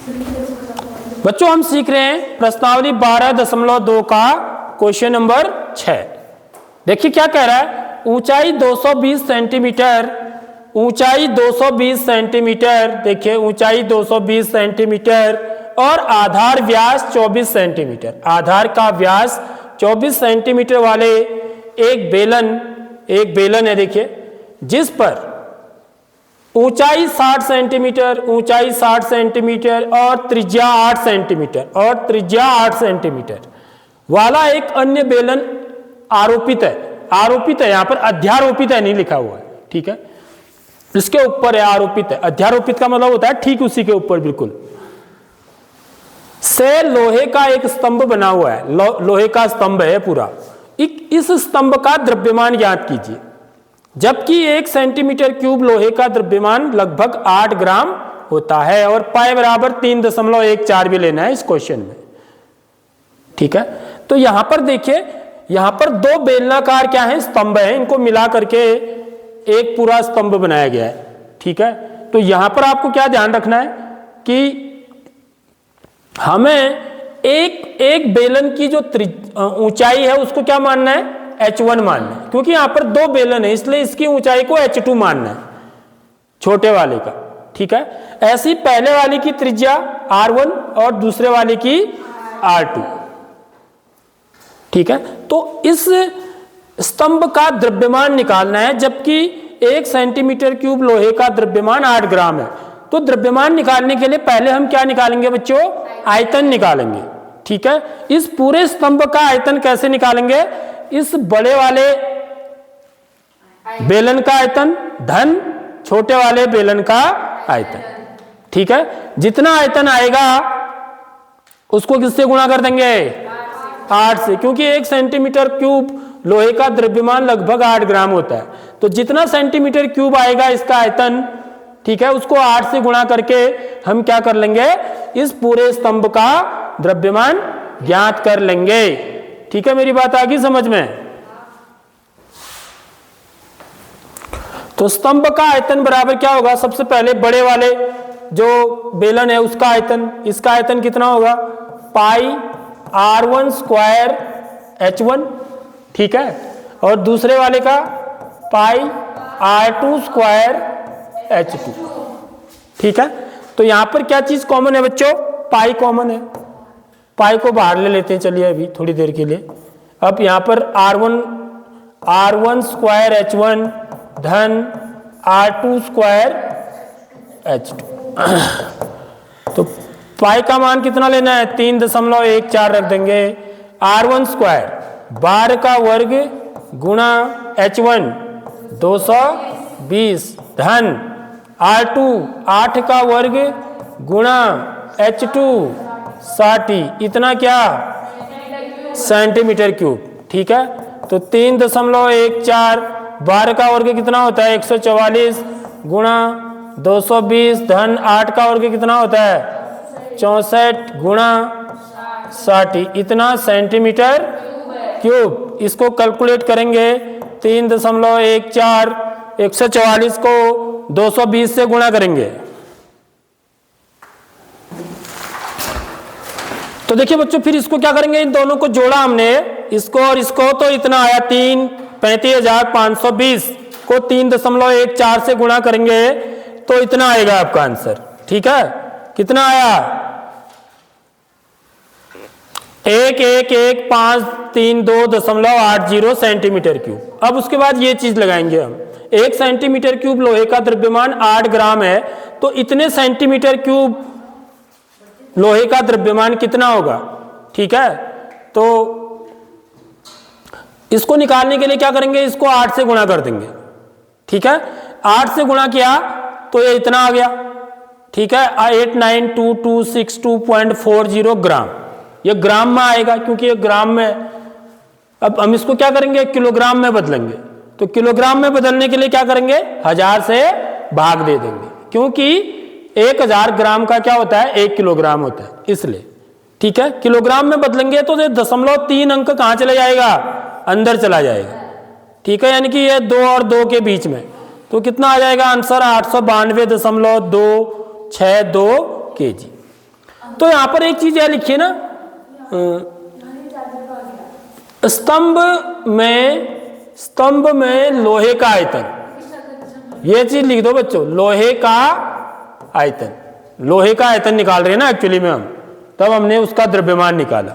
बच्चों हम सीख रहे हैं प्रश्नावली 12.2 का क्वेश्चन नंबर 6। देखिए क्या कह रहा है, ऊंचाई 220 सेंटीमीटर, ऊंचाई 220 सेंटीमीटर, देखिए ऊंचाई 220 सेंटीमीटर और आधार व्यास 24 सेंटीमीटर, आधार का व्यास 24 सेंटीमीटर वाले एक बेलन है, देखिए जिस पर ऊंचाई 60 सेंटीमीटर, ऊंचाई 60 सेंटीमीटर और त्रिज्या 8 सेंटीमीटर और त्रिज्या 8 सेंटीमीटर वाला एक अन्य बेलन आरोपित है, आरोपित है, यहां पर अध्यारोपित है नहीं लिखा हुआ है, ठीक है, इसके ऊपर है, आरोपित है, अध्यारोपित का मतलब होता है ठीक उसी के ऊपर बिल्कुल से लोहे का एक स्तंभ बना हुआ है, लोहे का स्तंभ है पूरा, इस स्तंभ का द्रव्यमान ज्ञात कीजिए। जबकि 1 सेंटीमीटर क्यूब लोहे का द्रव्यमान लगभग 8 ग्राम होता है और पाई बराबर 3.14 भी लेना है इस क्वेश्चन में, ठीक है। तो यहां पर देखिए, यहां पर दो बेलनाकार क्या है, स्तंभ है, इनको मिला करके एक पूरा स्तंभ बनाया गया है, ठीक है। तो यहां पर आपको क्या ध्यान रखना है कि हमें एक बेलन की जो ऊंचाई है उसको क्या मानना है, H1 मानना है, क्योंकि यहां पर दो बेलन है इसलिए इसकी ऊंचाई को H2 मानना है, छोटे वाले का, ठीक है। ऐसी पहले वाले की त्रिज्या R1 और दूसरे वाले की R2, ठीक है। तो इस स्तंभ का द्रव्यमान निकालना है, जबकि 1 सेंटीमीटर क्यूब लोहे का द्रव्यमान 8 ग्राम है। तो द्रव्यमान निकालने के लिए पहले हम क्या निकालेंगे बच्चों, आयतन निकालेंगे, ठीक है। इस पूरे स्तंभ का आयतन कैसे निकालेंगे, इस बड़े वाले बेलन का आयतन धन छोटे वाले बेलन का आयतन, ठीक है। जितना आयतन आएगा उसको किससे गुणा कर देंगे, 8 से, क्योंकि 1 सेंटीमीटर क्यूब लोहे का द्रव्यमान लगभग 8 ग्राम होता है। तो जितना सेंटीमीटर क्यूब आएगा इसका आयतन, ठीक है, उसको 8 से गुणा करके हम क्या कर लेंगे, इस पूरे स्तंभ का द्रव्यमान ज्ञात कर लेंगे, ठीक है। मेरी बात आ गई समझ में। तो स्तंभ का आयतन बराबर क्या होगा, सबसे पहले बड़े वाले जो बेलन है उसका आयतन, इसका आयतन कितना होगा, पाई R1 स्क्वायर H1, ठीक है, और दूसरे वाले का पाई R2 स्क्वायर H2, ठीक है। तो यहां पर क्या चीज कॉमन है बच्चों, पाई कॉमन है, पाई को बाहर ले लेते हैं चलिए अभी थोड़ी देर के लिए। अब यहां पर R1 स्क्वायर H1 धन R2 स्क्वायर H2 तो पाई का मान कितना लेना है, 3.14 रख देंगे। R1 स्क्वायर 12 का वर्ग गुणा H1 220 धन R2 8 का वर्ग गुणा H2 60, इतना क्या, सेंटीमीटर क्यूब, ठीक है। तो 3.14, 12 का वर्ग कितना होता है 144 गुणा 220 धन 8 का वर्ग कितना होता है 64 गुणा 60, इतना सेंटीमीटर क्यूब। इसको कैलकुलेट करेंगे, 3.14, 144 को 220 से गुणा करेंगे। तो देखिए बच्चों फिर इसको क्या करेंगे, इन दोनों को जोड़ा हमने, इसको और इसको, तो इतना आया 35,520 को 3.14 से गुणा करेंगे तो इतना आएगा आपका आंसर, ठीक है। कितना आया, 111532.80 सेंटीमीटर क्यूब। अब उसके बाद ये चीज लगाएंगे हम, 1 सेंटीमीटर क्यूब लोहे का द्रव्यमान 8 ग्राम है, तो इतने सेंटीमीटर क्यूब लोहे का द्रव्यमान कितना होगा, ठीक है। तो इसको निकालने के लिए क्या करेंगे, इसको 8 से गुणा कर देंगे, ठीक है। 8 से गुणा किया तो ये इतना आ गया, ठीक है, 8922262.40 ग्राम, ये ग्राम में आएगा क्योंकि ये ग्राम में। अब हम इसको क्या करेंगे, किलोग्राम में बदलेंगे, तो किलोग्राम में बदलने के लिए क्या करेंगे, 1000 से भाग दे देंगे, क्योंकि 1000 ग्राम का क्या होता है 1 किलोग्राम होता है, इसलिए, ठीक है। किलोग्राम में बदलेंगे तो 0.3 अंक कहां चला जाएगा, अंदर चला जाएगा, ठीक है, यानी कि ये 2 और 2 के बीच में। तो कितना आ जाएगा आंसर, 892.262 kg। तो यहां पर एक चीज यह लिखिए ना, स्तंभ में लोहे का आयतन, ये चीज लिख दो बच्चों, लोहे का आयतन। लोहे का आयतन निकाल रहे हैं ना एक्चुअली में हम, तब हमने उसका द्रव्यमान निकाला।